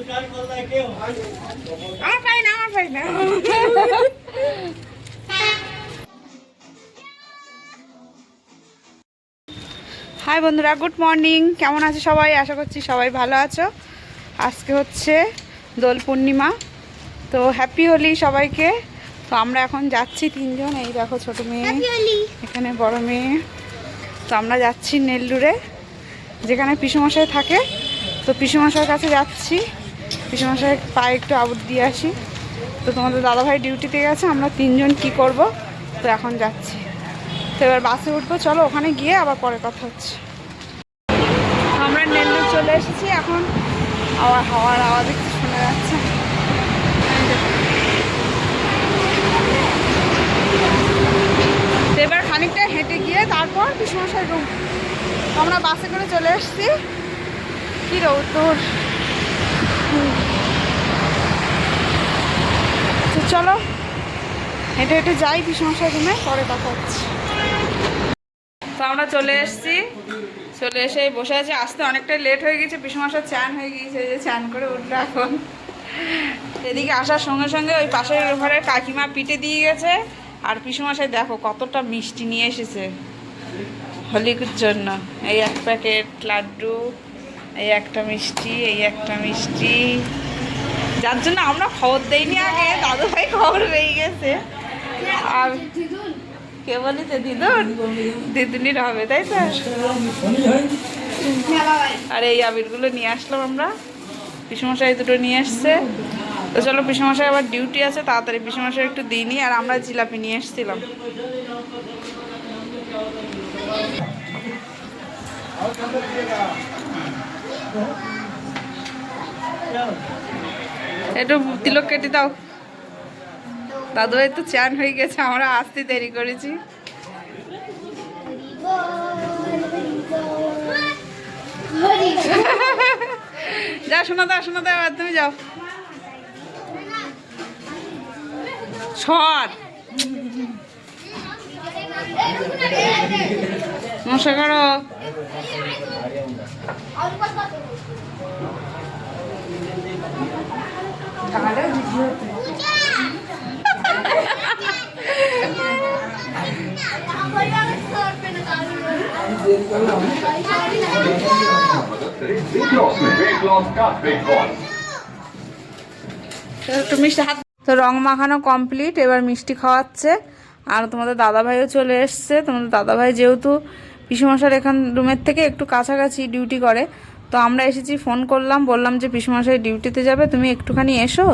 আমার পাই না, আমার পাই না। হাই বন্ধুরা, গুড মর্নিং। কেমন আছো সবাই? আশা করছি সবাই ভালো আছো। আজকে হচ্ছে দোল পূর্ণিমা, তো হ্যাপি হোলি সবাইকে। তো আমরা এখন যাচ্ছি তিনজন, এই দেখো ছোট মেয়ে, এখানে বড় মেয়ে। তো আমরা যাচ্ছি নেল্লুরে, যেখানে পিসুমশাই থাকে। তো পিসুমশাইয়ের কাছে যাচ্ছি, পিসুমশাই পায়ে একটু আবুর দিয়ে আসি। তো তোমাদের দাদাভাই ডিউটিতে গেছে, আমরা তিনজন কি করব। তো এখন যাচ্ছি, তো এবার বাসে উঠবো। চলো ওখানে গিয়ে আবার পরে কথা হচ্ছে। আমরা নেল্লুর চলে এসেছি, এখন আবার হাওয়ার আওয়াজ একটু শোনা যাচ্ছে। তো এবার খানিকটা হেঁটে গিয়ে তারপর পিসুমশাই রুম। আমরা বাসে করে চলে এসেছি। কি রোদ! তো চলো হেঁটে হেঁটে যাই পিসুমশাই রুমে, পরে কথা হচ্ছে। তো আমরা চলে এসেছি, চলে এসে বসে আছি। আসতে অনেকটাই লেট হয়ে গেছে, পিসুমশাই চান হয়ে গিয়েছে, যে চান করে উঠলো এখন। এদিকে আসার সঙ্গে সঙ্গে ওই পাশের ঘরে কাকিমা পিঠে দিয়ে গেছে। আর পিসুমশাই দেখো কতটা মিষ্টি নিয়ে এসেছে হোলির জন্য। এই এক প্যাকেট লাড্ডু, এই একটা মিষ্টি, এই একটা মিষ্টি, যার জন্য আমরা খবর দেইনি আগে, দাদুভাই খবর পেয়ে গেছে। আর কে বলিতে দিদুন, দিদুনির হবে, তাই তো। আর এই আবিরগুলো নিয়ে আসলাম আমরা, পিসুমশাই দুটো নিয়ে আসছে। তো চলো, পিসুমশাই আবার ডিউটি আছে, তাড়াতাড়ি পিসুমশাই একটু দিইনি। আর আমরা জিলাপি নিয়ে এসেছিলাম। একটু তিলক কেটে দাও। দাদু ভাই তো চান হয়ে গেছে, আমরা আসতে দেরি করেছি। যা শোনা দাও, শোনা দাও, আর তুমি যাও। সর মশা করো। তো রং মাখানো কমপ্লিট, এবার মিষ্টি খাওয়াচ্ছে। আর তোমাদের দাদাভাইও চলে এসছে। তোমাদের দাদাভাই যেহেতু পিসুমশাইয়ের এখান রুমের থেকে একটু কাছাকাছি ডিউটি করে, তো আমরা এসেছি, ফোন করলাম, বললাম যে পিসুমশাই ডিউটিতে যাবে, তুমি একটুখানি এসো,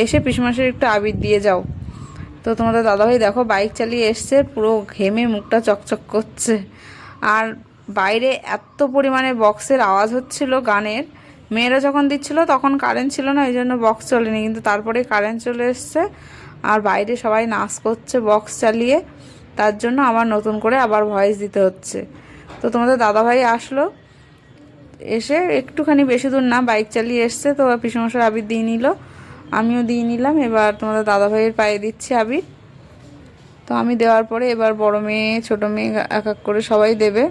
এসে পিসুমশাইয়ের একটু আবির দিয়ে যাও। তো তোমাদের দাদাভাই দেখো বাইক চালিয়ে এসছে, পুরো ঘেমে মুখটা চকচক করছে। আর বাইরে এত পরিমাণে বক্সের আওয়াজ হচ্ছিল গানের। মেয়েরা যখন দিচ্ছিল তখন কারেন্ট ছিল না, এই জন্য বক্স চলেনি, কিন্তু তারপরে কারেন্ট চলে এসছে। আর বাইরে সবাই নাচ করছে বক্স চালিয়ে, তার জন্য আবার নতুন করে আবার ভয়েস দিতে হচ্ছে। তো তোমাদের দাদাভাই আসলো, এসে একটুখানি, বেশি দূর না, বাইক চালিয়ে এসছে। তো পিসুমশাই আবির দিয়ে নিল, আমিও দিয়ে নিলাম। এবার তোমাদের দাদাভাইয়ের পায়ে দিচ্ছি আবির। তো আমি দেওয়ার পরে এবার বড় মেয়ে, ছোট মেয়ে এক এক করে সবাই দেবে।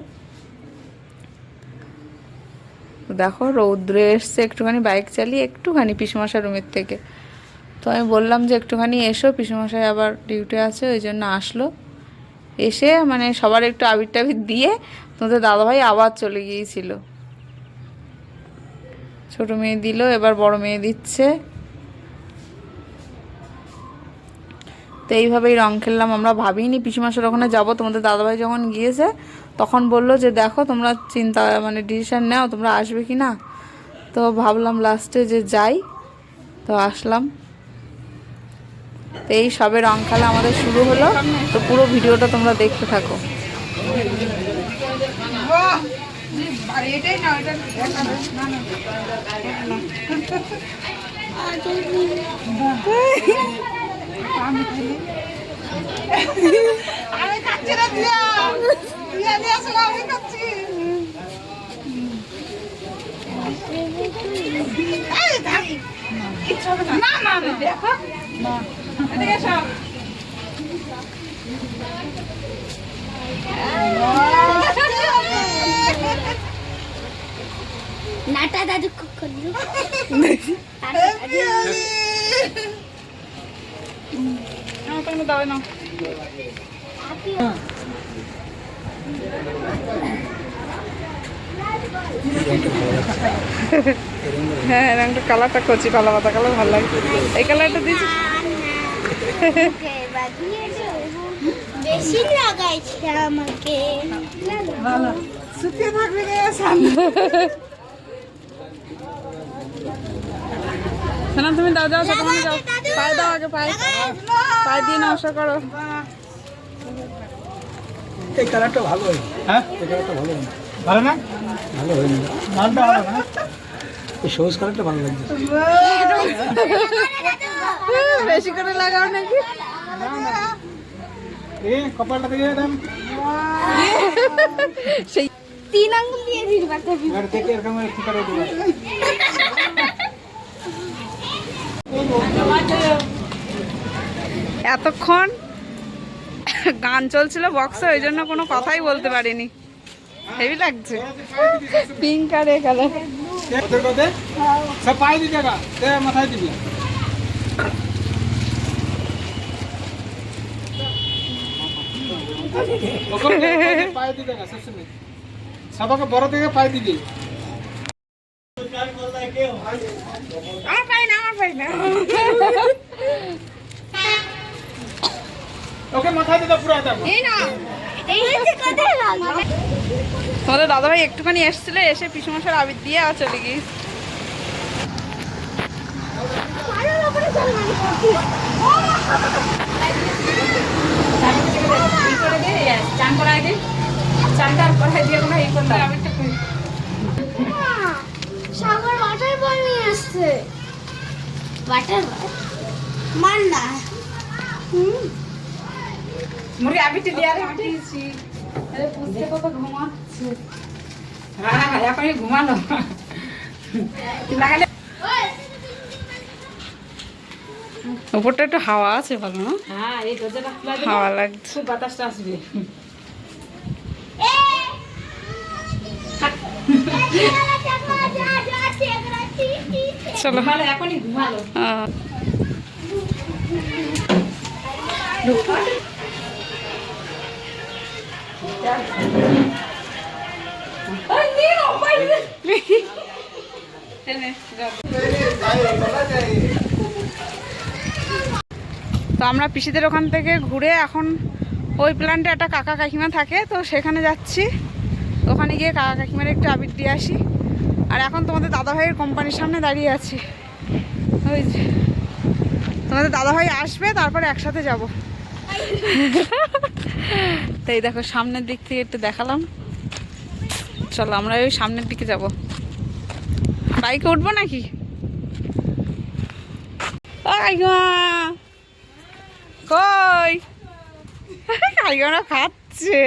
দেখো রৌদ্রে এসছে একটুখানি বাইক চালিয়ে, একটুখানি পিসুমশাই রুমের থেকে। তো আমি বললাম যে একটুখানি এসো, পিসুমশাই আবার ডিউটি আছে, ওই জন্য আসলো। এসে মানে সবার একটু আবির টাবির দিয়ে তোমাদের দাদাভাই আবার চলে গিয়েছিল। ছোট মেয়ে দিল, এবার বড় মেয়ে দিচ্ছে। তো এইভাবেই রং খেললাম। আমরা ভাবিনি পিসুমশাইয়ের ওখানে যাবো। তোমাদের দাদাভাই যখন গিয়েছে তখন বললো যে দেখো তোমরা চিন্তা মানে ডিসিশান নাও, তোমরা আসবে কি না। তো ভাবলাম লাস্টে যে যাই, তো আসলাম। তো এই সবে রং খেলা আমাদের শুরু হলো। তো পুরো ভিডিওটা তোমরা দেখতে থাকো। আমি খাচ্ছি না, দিয়া দিয়া দিয়া আসলে আমি খাচ্ছি। না না না দেখো না, এদিকে এসো। নাটা দাদু করলো দাও না হ্যাঁ রঙটা কালারটা কচি পালা পাতা কালার ভালো লাগে এই কালারটা দিয়েছি বেশি লাগাইছে আমাকে ভালো শুকিয়ে থাকবে সামনে না তুমি দাও যাও তোমার যাও পায়ে দাও আগে পায়ে দিয়ে নমস্কার করো এই কালারটা ভালো হয় হ্যাঁ এই কালারটা ভালো হয় ভালো না ভালো হয়নি মালটা ভালো না এই সবুজ কালারটা ভালো লাগছে বেশি করে লাগাও নাকি এই কপালটা দিয়ে দাম সেই 3 আঙ্গুল দিয়ে দিতে পারবি আর থেকে এরকম ঠিক করে দিও এতক্ষণ গান চলছিল বক্সে ওই জন্য কোনো কথাই বলতে পারিনি হেভি লাগছে পিঙ্ক আর এ কালার ওদের কথা সব পাই দিতে গা তে মাথায় দিবি ওকে পাই দিতে গা সবসময় সবাকে বড় থেকে পাই দিবি আমার পাই না ওকে মাথায় দিতে পুরো এটা এই না এই হচ্ছে কথা লাগবে তোমাদের দাদাভাই একটুখানি এসেছিল এসে পিসুমশার আবির দিয়ে আর চলে গিয়েছে আরো উপরে চল সাগর ওয়াটার বল নিয়ে আসছে ওয়াটার বল মান্না মুড়ি আবিটি দিয়ে দিয়েছি আরে বুঝতে কত ঘুমাচ্ছে হ্যাঁ এখনই ঘুমানো লাগালে উপরটা একটু হাওয়া আছে ভালো না হ্যাঁ এই দরজাটা খোলা দিলে হাওয়া লাগছে খুব বাতাসটা আসবে চলো ঘুমালো এখনই ঘুমালো তো আমরা পিসিদের ওখান থেকে ঘুরে এখন ওই প্ল্যান্টে একটা কাকা কাকিমা থাকে তো সেখানে যাচ্ছি ওখানে গিয়ে কাকা কাকিমার একটু আবির দিয়ে আসি আর এখন তোমাদের দাদাভাইয়ের কোম্পানির সামনে দাঁড়িয়ে আছি ওই যে তোমাদের দাদাভাই আসবে তারপরে একসাথে যাব তাই দেখো সামনের দিক থেকে একটু দেখালাম চলো আমরা ওই সামনের দিকে যাব বাইকে উঠবো নাকি ও কাকিমা কই কাকিমারা খাচ্ছে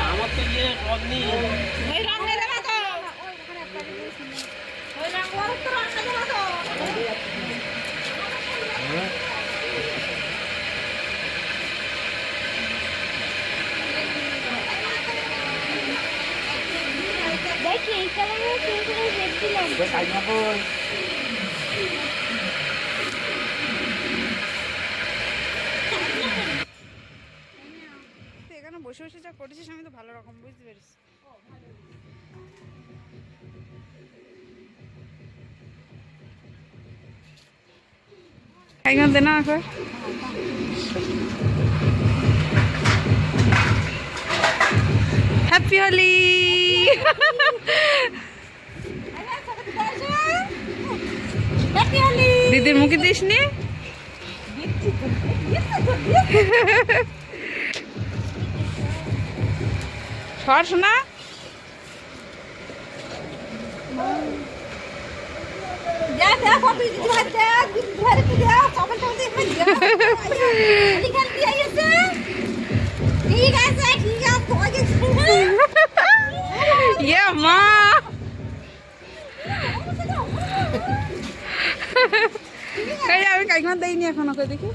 আমার তো ইয়ে রদ নেই ওই রং মেরে দেবা তো ওই রং ওর তো রং মেরে দেবা তো দেখি এই কালারের কিন্তু দেখছিলাম এখানে বসে বসে যা করেছিস আমি তো ভালো রকম বুঝতে পেরেছি একদম দে না এখন হ্যাপি হোলি দিদির মুখে দিস নি সর শোনা ইয়ে মা এই আমি কাকিমা দেইনি এখন ওকে দেখি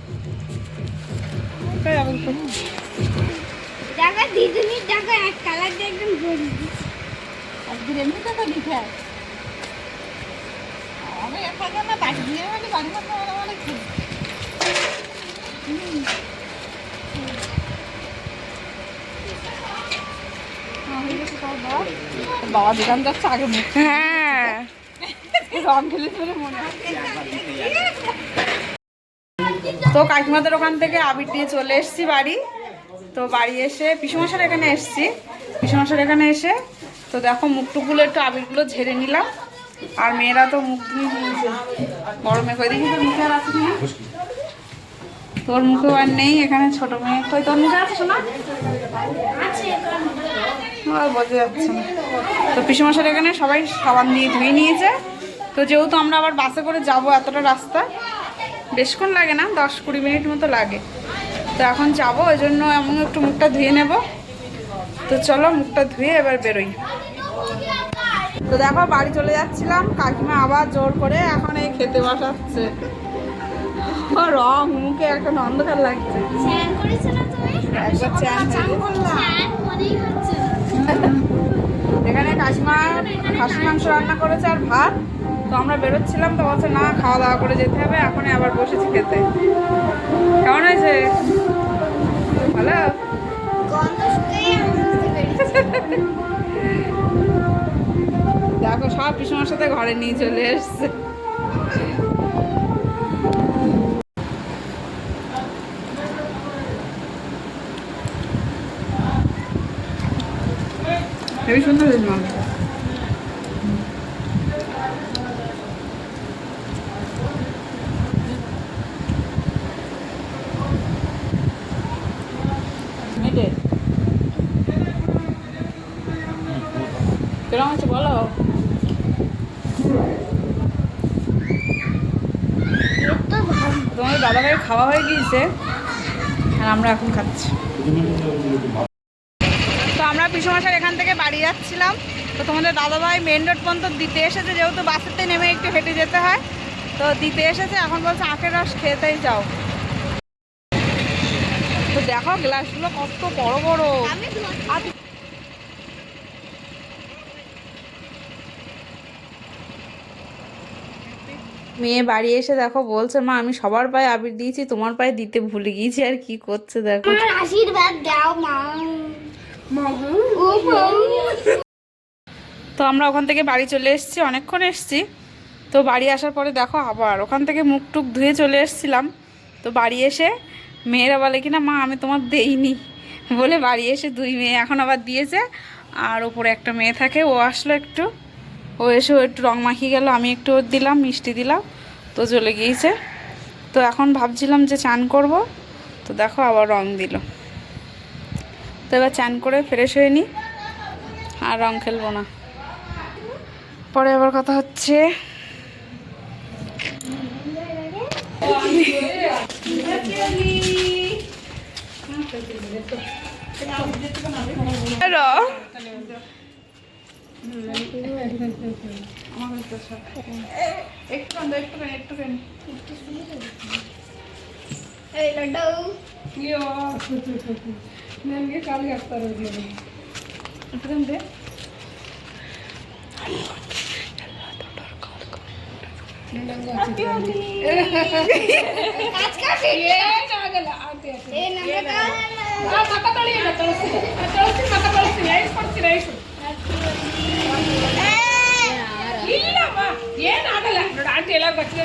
টাকা দিদুনির টাকা এক কালার দিয়ে একদম গড়ি একদিন এমনি টাকা দিতে আমি এখানে না বাড়ি দিয়ে মানে বাড়ি মতো অনেক বাবা দোকান যাচ্ছে আগে মুখ হ্যাঁ রং খেলে ধরে মনে হয় তো কাকিমাদের ওখান থেকে আবির নিয়ে চলে এসেছি বাড়ি। তো বাড়ি এসে পিসুমশার এখানে এসেছি, পিসুমশার এখানে এসে তো দেখো মুখটুকগুলো একটু আবিরগুলো ঝেড়ে নিলাম। আর মেয়েরা তো মুখ ধুয়ে নিয়েছে, বড় মেয়ে কই দেখি তোর মুখে আর আছে কিনা, তোর মুখে আর নেই। এখানে ছোট মেয়ে কই, তোর মুখে আছে শোনা, আর বোঝা যাচ্ছে না। তো পিসুমশার এখানে সবাই সাবান দিয়ে ধুয়ে নিয়েছে। তো যেহেতু আমরা আবার বাসে করে যাব, এতটা রাস্তা বেশক্ষণ লাগে না, 10-20 মিনিট মতো লাগে। তো এখন যাবো, ওই জন্য এমন একটু মুখটা ধুয়ে নেব। তো চলো মুখটা ধুয়ে এবার বেরোই। তো দেখো বাড়ি চলে যাচ্ছিলাম, কাকিমা আবার জোর করে এখন এই খেতে বসাচ্ছে। ও রং মুখে এখন অন্ধকার লাগছে। চ্যান করেছ না তুমি? একবার চ্যান হয়ে গেছে। চ্যান মনেই হচ্ছে না। এখানে কাকিমা খাসি মাংস রান্না করেছে আর ভাত। তো আমরা বেরোচ্ছিলাম, তো বলছে না খাওয়া দাওয়া করে যেতে হবে, এখন আবার বসেছি খেতে। কেমন হয়েছে? ভালো? গন্ধ শুকেই আমি বুঝতে পেরেছি। দেখো সব পিসুমার সাথে ঘরে নিয়ে চলে এসছে। হেবি সুন্দর হয়েছে মাংস। কেরম আছে বলো? তো ভালো। তোমাদের দাদাভাই খাওয়া হয়ে গিয়েছে আর আমরা এখন খাচ্ছি। তো আমরা পিসুমাশার এখান থেকে বাড়ি যাচ্ছিলাম। তো তোমাদের দাদাভাই মেন রোড পর্যন্ত দিতে এসেছে, যেহেতু বাসেতে নেমে একটু হেঁটে যেতে হয়, তো দিতে এসেছে। এখন বলছে আখের রস খেতেই যাও। তো দেখো গ্লাসগুলো কত বড় বড়। আমি আর মেয়ে বাড়ি এসে দেখো বলছে মা আমি সবার পায়ে আবির দিয়েছি, তোমার পায়ে দিতে ভুলে গিয়েছি। আর কি করছে দেখো। আমার আশীর্বাদ দাও মা। ও মা। তো আমরা ওখান থেকে বাড়ি চলে এসেছি, অনেকক্ষণ এসেছি। তো বাড়ি আসার পরে দেখো আবার ওখান থেকে মুখ টুক ধুয়ে চলে এসেছিলাম। তো বাড়ি এসে মেয়েরা বলে কিনা মা আমি তোমার দেইনি বলে, বাড়ি এসে 2 মেয়ে এখন আবার দিয়েছে। আর ওপরে একটা মেয়ে থাকে, ও আসলো একটু, ও এসে ও একটু রং মাখিয়ে গেল, আমি একটু ওর দিলাম, মিষ্টি দিলাম, তো চলে গিয়েছে। তো এখন ভাবছিলাম যে চান করব, তো দেখো আবার রং দিল। তো এবার চান করে ফ্রেশ হয়ে নিই, আর রং খেলবো না, পরে আবার কথা হচ্ছে। এই লাড্ডু। ನನಗೆ ಕಾಲಿಗೆ ಹಾಕ್ತಾರೆ একটুখানি ಏನಾಗಲ್ಲ ಆಂಟಿ ಏ ನಮ್ಮಕ್ಕ ಮಕ್ಕ ತೊಳಿಯಲ್ಲ ತೊಳಸ್ತೀನಿ ಮಕ್ಕ ತೊಳಸ್ತೀನಿ ಐಸ್ ಕೊಡ್ತೀನಿ ಐಸು ಇಲ್ಲಮ್ಮ ಏನಾಗಲ್ಲ ನೋಡಿ ಆಂಟಿ ಎಲ್ಲ ಗೊತ್ತಿಲ್ಲ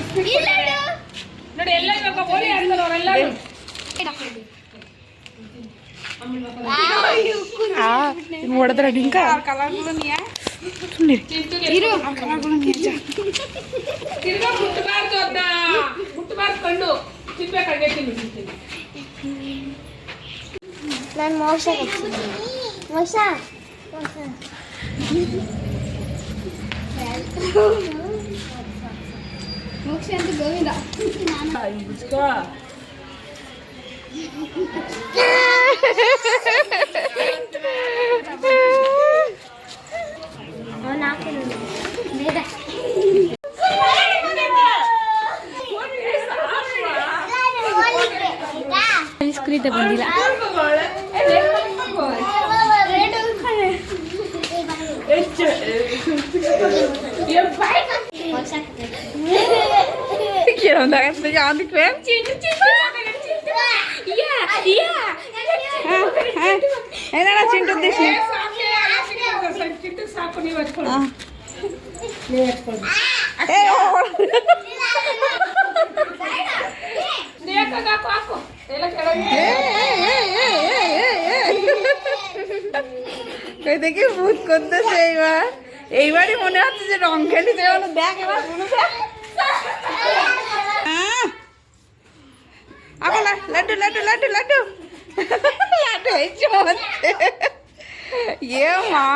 ನೋಡಿ ಎಲ್ಲ ಇವಾಗ ಓರಿ ಆಡ್ತಾರೆ ಅವರೆಲ್ಲರೂ ওড়াতে ঢিঙ্কা আর কালারগুলো নিয়ে কালারগুলো নিয়ে যা। ತಿರ್ಗಾ ಮುಟ್ಟಬಾರ್ದು ಅದನ್ನ ಮುಟ್ಟಬಾರ್ದು ಕಣ್ಣು ತಿನ್ಬೇಕು ಹಂಗೆ ತಿನ್ಬೇಕು ನಾನು ಮೋಸ ಮೋಸ ಮೋಕ್ಷ ಅಂತ ಗೋವಿಂದ ಅವನ ಹಾಕಿಲ್ಲ নিতে বন্ধুরা কিরম দেখাচ্ছে যে আমাদের ফ্রেন্ড এই না চিন্টু দিস দেখি ভূত করতেছে এইবারই মনে হচ্ছে যে রং খেলি দেখ এবার লাড্ডু লাড্ডু লাড্ডু লাড্ডু লাড্ডু হয়েছে ইয়ে মা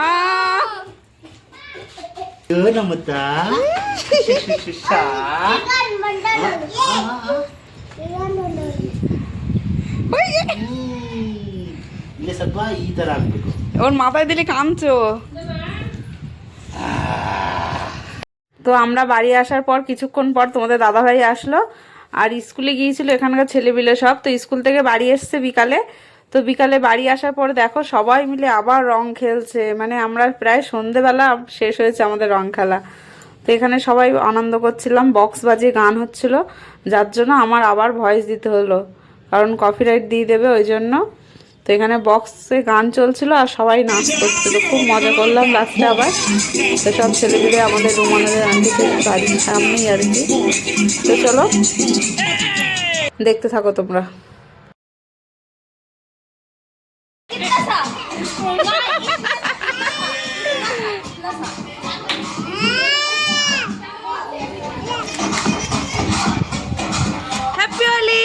Namata. Ini sebab ini terang dulu. ওর মাথায় দিলে কামছো। তো আমরা বাড়ি আসার পর কিছুক্ষণ পর তোমাদের দাদাভাই আসলো আর স্কুলে গিয়েছিল এখানকার ছেলেপিলে সব। তো স্কুল থেকে বাড়ি এসছে বিকালে। তো বিকালে বাড়ি আসার পরে দেখো সবাই মিলে আবার রং খেলছে, মানে আমরা প্রায় সন্ধেবেলা শেষ হয়েছে আমাদের রং খেলা। তো এখানে সবাই আনন্দ করছিলাম, বক্স বাজিয়ে গান হচ্ছিল, যার জন্য আমার আবার ভয়েস দিতে হলো কারণ কপিরাইট দিয়ে দেবে ওই জন্য। তো এখানে বক্সে গান চলছিল আর সবাই নাচ করছিল, খুব মজা করলাম লাস্টে আবার। তো সব ছেলেপিলে আমাদের রুমানের আন্টিতে বাড়ির সামনেই আর কি। তো চলো দেখতে থাকো তোমরা। হ্যাপি হোলি।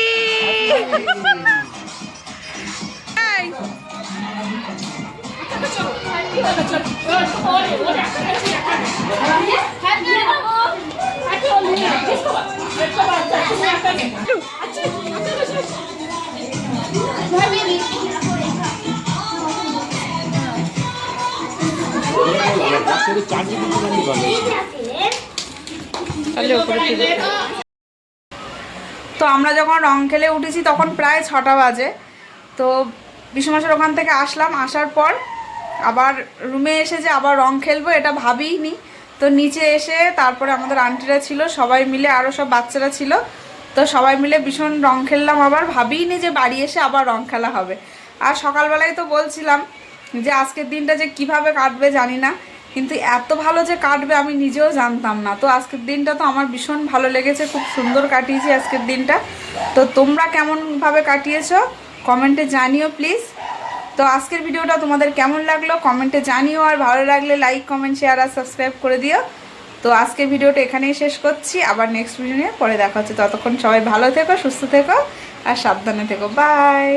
তো আমরা যখন রং খেলে উঠেছি তখন প্রায় 6টা বাজে। তো বিশ্বমাসের ওখান থেকে আসলাম, আসার পর আবার রুমে এসে যে আবার রং খেলবো এটা ভাবিনি। তো নিচে এসে তারপরে আমাদের আন্টিরা ছিল সবাই মিলে, আরও সব বাচ্চারা ছিল, তো সবাই মিলে ভীষণ রং খেললাম। আবার ভাবিনি যে বাড়ি এসে আবার রং খেলা হবে। আর সকালবেলায় তো বলছিলাম যে আজকের দিনটা যে কিভাবে কাটবে জানি না, কিন্তু এত ভালো যে কাটবে আমি নিজেও জানতাম না। তো আজকের দিনটা তো আমার ভীষণ ভালো লেগেছে, খুব সুন্দর কাটিয়েছি আজকের দিনটা। তো তোমরা কেমনভাবে কাটিয়েছো কমেন্টে জানিও প্লিজ। তো আজকের ভিডিওটা তোমাদের কেমন লাগলো কমেন্টে জানিও, আর ভালো লাগলে লাইক কমেন্ট শেয়ার আর সাবস্ক্রাইব করে দিও। তো আজকের ভিডিওটা এখানেই শেষ করছি, আবার নেক্সট ভিডিও নিয়ে পরে দেখা হচ্ছে। ততক্ষণ সবাই ভালো থেকো, সুস্থ থেকো আর সাবধানে থেকো। বাই।